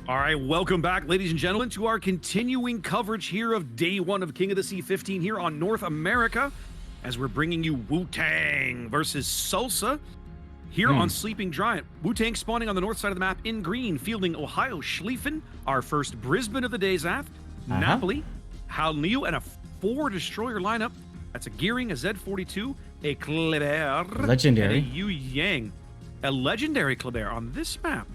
All right, welcome back, ladies and gentlemen, to our continuing coverage here of Day 1 of King of the Sea 15 here on North America, as we're bringing you WUTNG versus SULSA here on Sleeping Giant. WUTNG spawning on the north side of the map in green, fielding Ohio Schlieffen, our first Brisbane of the day, Zath, Napoli, Halniu, and a 4-destroyer lineup. That's a Gearing, a Z-42, a Kleber, legendary, and a UTNG. A legendary Kleber on this map.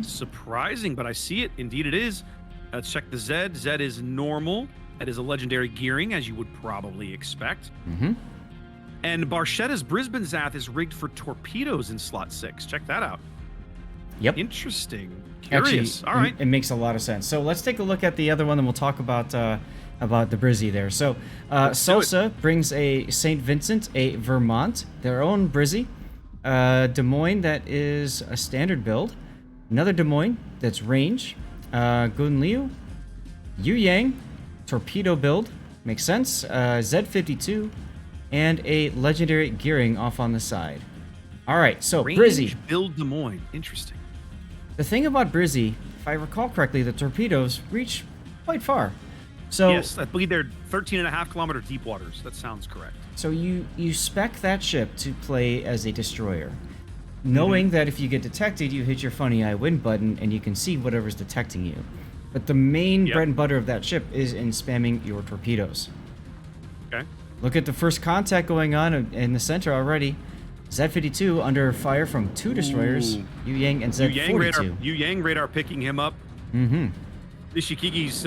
Surprising, but I see it. Indeed it is. Let's check the Z. Z is normal. That is a legendary Gearing, as you would probably expect. And Barchetta's Brisbane Zath is rigged for torpedoes in slot 6. Check that out. Yep. Interesting. Curious. Actually, all right. It makes a lot of sense. So let's take a look at the other one, and we'll talk about the Brizzy there. So SULSA brings a St. Vincent, a Vermont, their own Brizzy. Des Moines, that is a standard build. Another Des Moines, that's range. Gunliu, Yang, torpedo build, makes sense. Z-52, and a legendary Gearing off on the side. All right, so Range Brizzy. build Des Moines. Interesting. The thing about Brizzy, if I recall correctly, the torpedoes reach quite far. So Yes, I believe they're 13.5-kilometer deep waters. That sounds correct. So you spec that ship to play as a destroyer, knowing that if you get detected, you hit your funny eye win button and you can see whatever's detecting you. But the main bread and butter of that ship is in spamming your torpedoes. Okay. Look at the first contact going on in the center already. Z-52 under fire from 2 destroyers, Yang and Z-42. Yang radar picking him up. Nishikigi's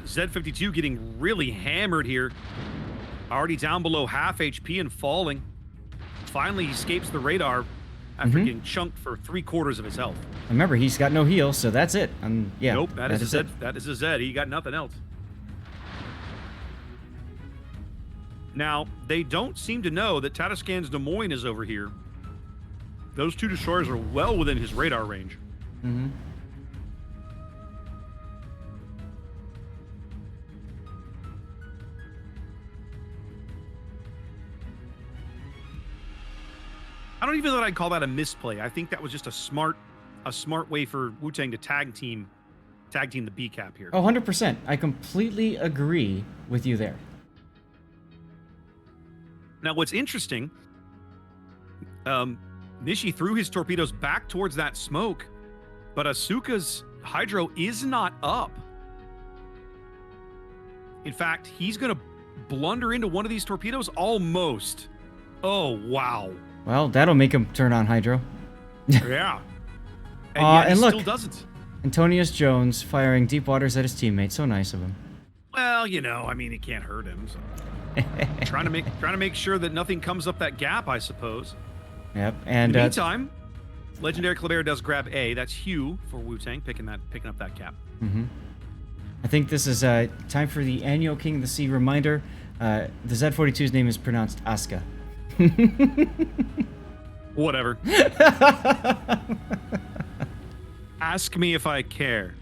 Z-52 getting really hammered here. Already down below half HP and falling. Finally, he escapes the radar after getting chunked for 3/4 of his health. Remember, he's got no heal, so that's it. Yeah. Nope, that is a Z. That is a Z. He got nothing else. Now, they don't seem to know that Tatiscan's Des Moines is over here. Those 2 destroyers are well within his radar range. I don't even know that I'd call that a misplay. I think that was just a smart way for WUTNG to tag team the B cap here. Oh, 100%. I completely agree with you there. Now, what's interesting, Nishi threw his torpedoes back towards that smoke, but Asuka's hydro is not up. In fact, he's going to blunder into one of these torpedoes almost. Oh, wow. Well, that'll make him turn on hydro. Yeah. And yet he look, still doesn't. Antonius Jones firing deep waters at his teammate. So nice of him. Well, you know, I mean, it can't hurt him. So. trying to make sure that nothing comes up that gap, I suppose. Yep. And in the meantime, legendary Kleber does grab A. That's Hugh for WUTNG picking up that cap. I think this is time for the annual King of the Sea reminder. The Z-42's name is pronounced Asuka. Whatever. Ask me if I care.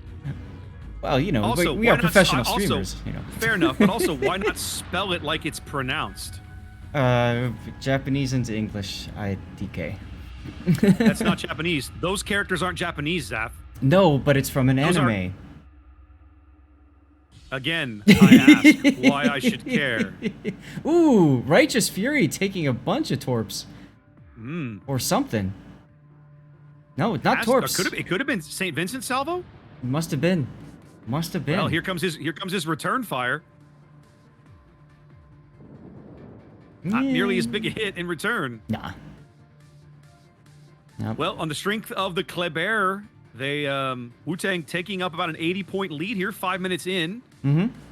Well, you know, also, we are professional streamers. Also, you know. Fair enough, but also, why not spell it like it's pronounced? Japanese into English, IDK. That's not Japanese. Those characters aren't Japanese, Zaf. No, but it's from an anime. Again, I ask why I should care. Ooh, Righteous Fury taking a bunch of torps. Or something. No, not torps. It could have been St. Vincent salvo? Must have been. Must have been. Well, here comes his return fire. Not nearly as big a hit in return. Nah. Nope. Well, on the strength of the Kleber, they WUTNG taking up about an 80-point lead here, 5 minutes in.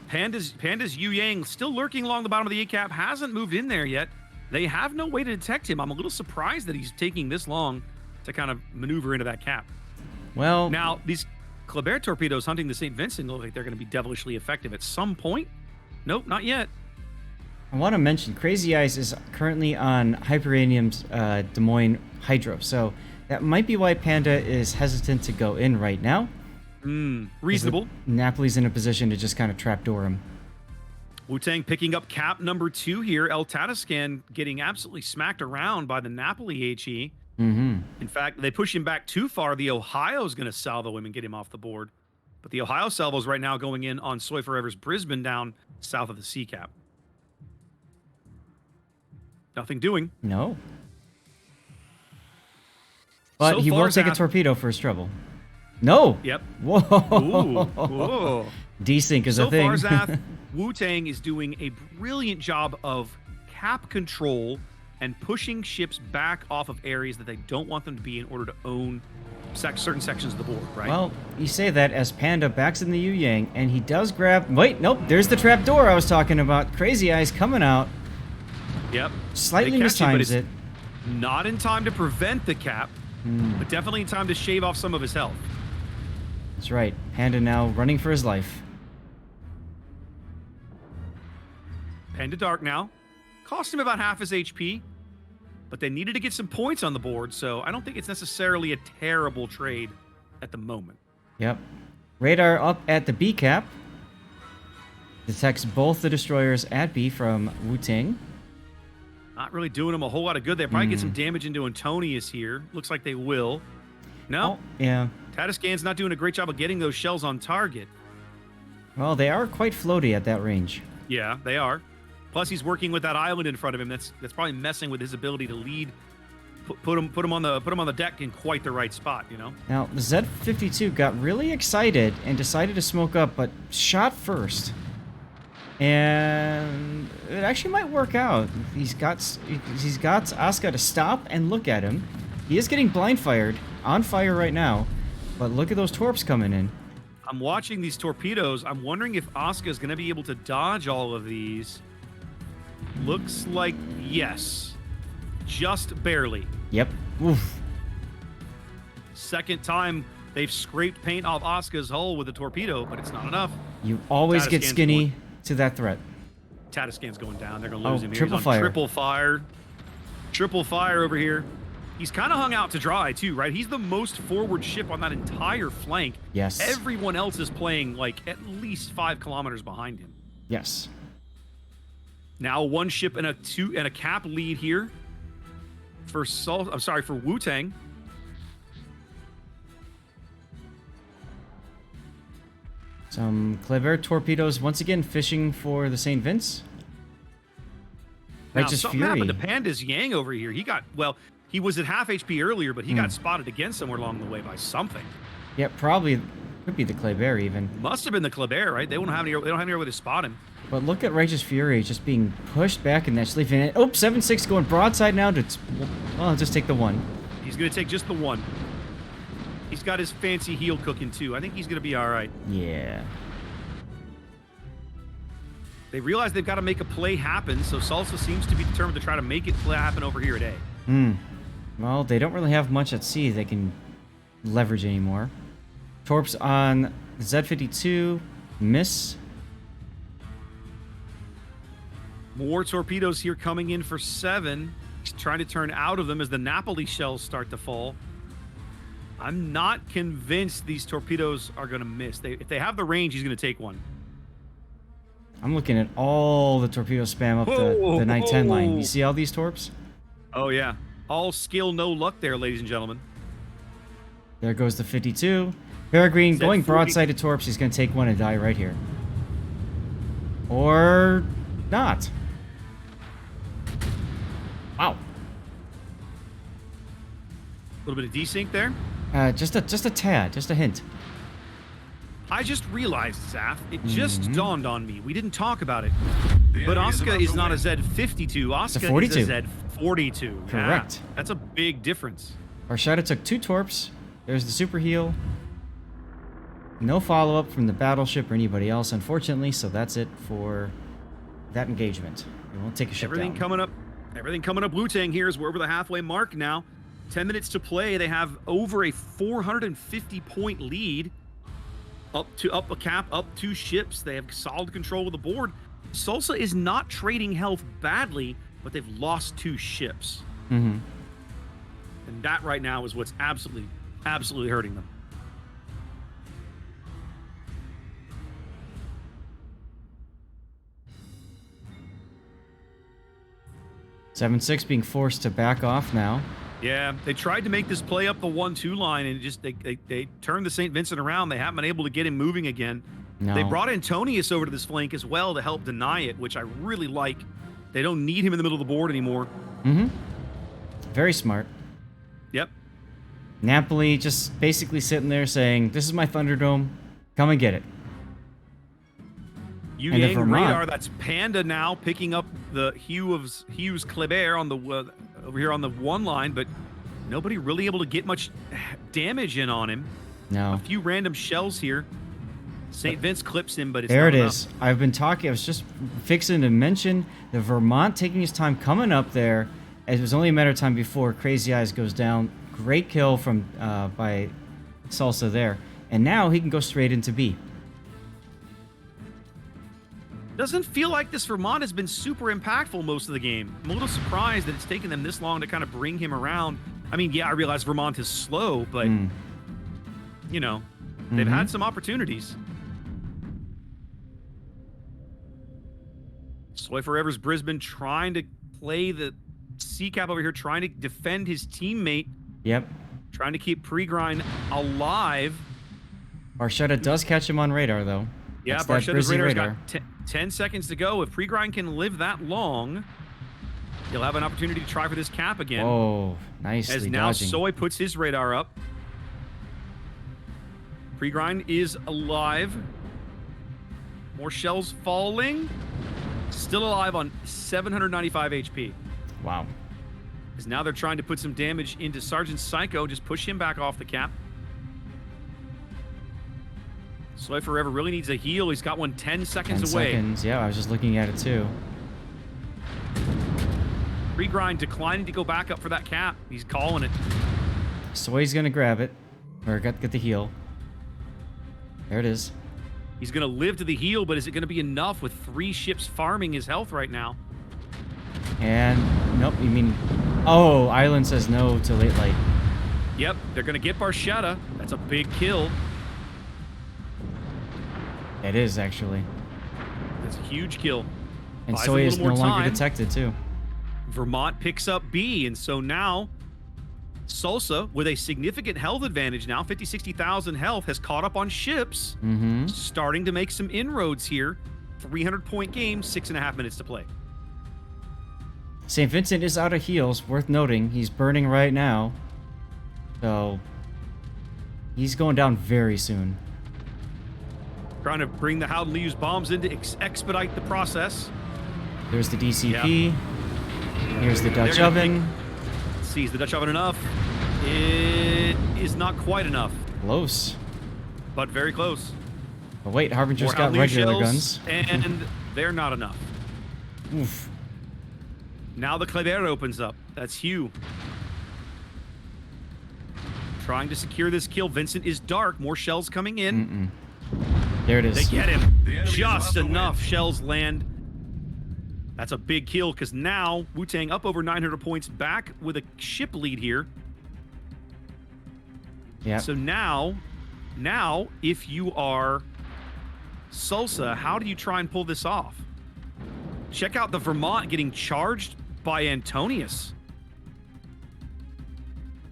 Panda's Yu Yang still lurking along the bottom of the A cap, hasn't moved in there yet. They have no way to detect him. I'm a little surprised that he's taking this long to kind of maneuver into that cap. Well, now these Kleber torpedoes hunting the St. Vincent look like they're going to be devilishly effective at some point. Nope, not yet. I want to mention Crazy Eyes is currently on Hyperanium's Des Moines Hydro, so that might be why Panda is hesitant to go in right now. Reasonable. Napoli's in a position to just kind of trapdoor him. WUTNG picking up cap number 2 here. El Tatiscan getting absolutely smacked around by the Napoli HE. Mm-hmm. In fact, they push him back too far. The Ohio's going to salvo him and get him off the board. But the Ohio salvo's right now going in on Soy Forever's Brisbane down south of the sea cap. Nothing doing. No. But So he far, will take a Zaf- torpedo for his trouble. No. Yep. Whoa. Ooh. Whoa. Desync is So a thing. far, Zaf, WUTNG is doing a brilliant job of cap control and pushing ships back off of areas that they don't want them to be in order to own certain sections of the board, right? Well, you say that as Panda backs in the Yu Yang, and he does grab... Wait, nope, there's the trap door I was talking about. Crazy Eyes coming out. Yep. Slightly They catch him, but mistimes it's it. not in time to prevent the cap, but definitely in time to shave off some of his health. That's right. Panda now running for his life. Panda Dark now. Cost him about half his HP, but they needed to get some points on the board, so I don't think it's necessarily a terrible trade at the moment. Yep. Radar up at the B cap. Detects both the destroyers at B from WUTNG. Not really doing him a whole lot of good. They probably get some damage into Antonius here. Looks like they will. No. Oh, yeah. Tatiscan's not doing a great job of getting those shells on target. Well, they are quite floaty at that range. Yeah, they are. Plus, he's working with that island in front of him. That's probably messing with his ability to lead. Put him on the deck in quite the right spot. You know. Now, the Z-52 got really excited and decided to smoke up, but shot first. And it actually might work out. He's got Asuka to stop and look at him. He is getting blind fired, on fire right now. But look at those torps coming in. I'm watching these torpedoes. I'm wondering if Asuka is going to be able to dodge all of these. Looks like yes. Just barely. Yep. Oof. Second time they've scraped paint off Asuka's hull with a torpedo, but it's not enough. You always get Tatiscan's skinny going- to that threat. Tatiscan's going down. They're going to lose him here. Triple He's on fire. Triple fire. Triple fire over here. He's kind of hung out to dry, too, right? He's the most forward ship on that entire flank. Yes. Everyone else is playing, like, at least 5 kilometers behind him. Yes. Now one ship and a cap lead here for for WUTNG. Some clever torpedoes once again fishing for the St. Vince. Now Righteous something Fury. happened to Panda's Yang over here. He was at half HP earlier, but he got spotted again somewhere along the way by something. Yeah, probably could be the Kleber even. Must have been the Kleber, right? They don't have any way to spot him. But look at Righteous Fury just being pushed back in that sleeve. And oh, 7-6 going broadside now to... Well, I'll just take the one. He's going to take just the one. He's got his fancy heel cooking, too. I think he's going to be all right. Yeah. They realize they've got to make a play happen, so SULSA seems to be determined to try to make it play happen over here at A. Well, they don't really have much at sea they can leverage anymore. Torps on Z-52. Miss. More torpedoes here coming in for 7. He's trying to turn out of them as the Napoli shells start to fall. I'm not convinced these torpedoes are going to miss. If they have the range, he's going to take one. I'm looking at all the torpedo spam up the 910 line. You see all these torps? Oh, yeah. All skill, no luck there, ladies and gentlemen. There goes the 52. Peregrine going Z40. broadside to torps. He's going to take one and die right here. Or not. Wow. A little bit of desync there. Just a tad, just a hint. I just realized, Zaf, it just dawned on me. We didn't talk about it. But Asuka is not a Z-52. Asuka 42. is a Z-42. Correct. Yeah, that's a big difference. Arshada took 2 torps. There's the super heal. No follow-up from the battleship or anybody else, unfortunately, so that's it for that engagement. We won't take a ship Everything down. coming up. Everything coming up. WUTNG here is we're over the halfway mark now. 10 minutes to play. They have over a 450-point lead. Up a cap, up 2 ships. They have solid control of the board. SULSA is not trading health badly, but they've lost 2 ships. Mm-hmm. And that right now is what's absolutely hurting them. Seven 6 being forced to back off now. Yeah, they tried to make this play up the 1-2 line, and just they turned the St. Vincent around. They haven't been able to get him moving again. No. They brought Antonius over to this flank as well to help deny it, which I really like. They don't need him in the middle of the board anymore. Mm-hmm. Very smart. Yep. Napoli just basically sitting there saying, "This is my Thunderdome. Come and get it." Yang radar, that's Panda now picking up the Hughes Kleber on the over here on the 1 line, but nobody really able to get much damage in on him. No. A few random shells here. St. Vince clips him, but it's there not it enough. is. I was just fixing to mention the Vermont taking his time coming up there. It was only a matter of time before Crazy Eyes goes down. Great kill from by SULSA there, and now he can go straight into B. Doesn't feel like this Vermont has been super impactful most of the game. I'm a little surprised that it's taken them this long to kind of bring him around. I mean, yeah, I realize Vermont is slow, but, you know, they've had some opportunities. Soy Forever's Brisbane trying to play the C-Cap over here, trying to defend his teammate. Yep. Trying to keep Pre-Grind alive. Barchetta does catch him on radar, though. Yeah, Barchetta's radar's got 10 seconds to go. If Pre-Grind can live that long, he'll have an opportunity to try for this cap again. Oh, nicely as now dodging. Soy puts his radar up. Pre-Grind is alive. More shells falling. Still alive on 795 HP. Wow. Because now they're trying to put some damage into Sergeant Psycho. Just push him back off the cap. Soy Forever really needs a heal. He's got one 10 seconds 10 away. seconds. Yeah, I was just looking at it too. Pre-Grind declining to go back up for that cap. He's calling it. Soy's gonna grab it. Or get the heal. There it is. He's going to live to the heal, but is it going to be enough with 3 ships farming his health right now? And, nope, you mean... Oh, Island says no to late light. Yep, they're going to get Barchetta. That's a big kill. It is, actually. That's a huge kill. And Buys Soy a is little no more longer time. detected, too. Vermont picks up B, and so now SULSA, with a significant health advantage now, 50, 60,000 health, has caught up on ships, starting to make some inroads here. 300-point game, 6.5 minutes to play. St. Vincent is out of heals, worth noting. He's burning right now. So, he's going down very soon. Trying to bring the Howden use bombs in to expedite the process. There's the DCP. Here's the Dutch oven. Is the Dutch oven enough? It is not quite enough. Close. But very close. But wait, Harbinger's More got Howden regular shells, guns. And they're not enough. Oof. Now the Kleber opens up. That's Hugh. Trying to secure this kill. Vincent is dark. More shells coming in. There it is. They get him. Just enough shells land. That's a big kill because now WUTNG up over 900 points, back with a ship lead here. Yeah. So now if you are SULSA, how do you try and pull this off? Check out the Vermont getting charged by Antonius.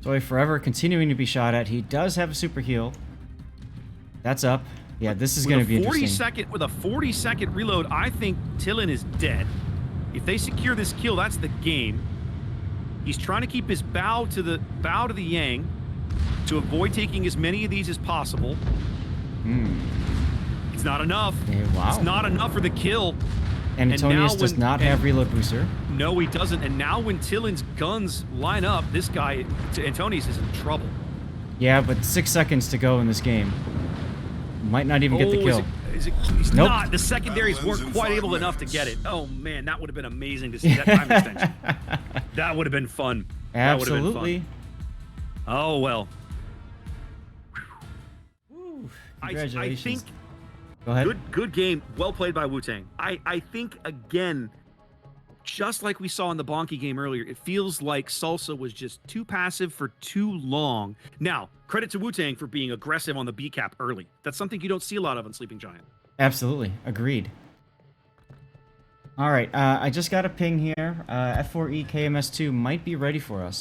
Soy Forever continuing to be shot at. He does have a super heal. That's up. Yeah, this is going to be interesting. With a 40-second reload, I think Tillin is dead. If they secure this kill, that's the game. He's trying to keep his bow to the Yang to avoid taking as many of these as possible. It's not enough. Wow. It's not enough for the kill. And Antonius does not have reload booster. No, he doesn't. And now when Tillin's guns line up, this guy, Antonius, is in trouble. Yeah, but 6 seconds to go in this game. Might not even get the kill. He's Nope. not. The secondaries weren't quite able enough to get it. Oh, man, that would have been amazing to see that time extension. That would have been fun. Absolutely. Been fun. Oh, well. Woo. I Congratulations. think Go ahead. good game. Well played by WUTNG. I think, again, just like we saw in the Bonky game earlier, it feels like SULSA was just too passive for too long. Now, credit to WUTNG for being aggressive on the B cap early. That's something you don't see a lot of on Sleeping Giant. Absolutely. Agreed. All right. I just got a ping here. F4E KMS2 might be ready for us.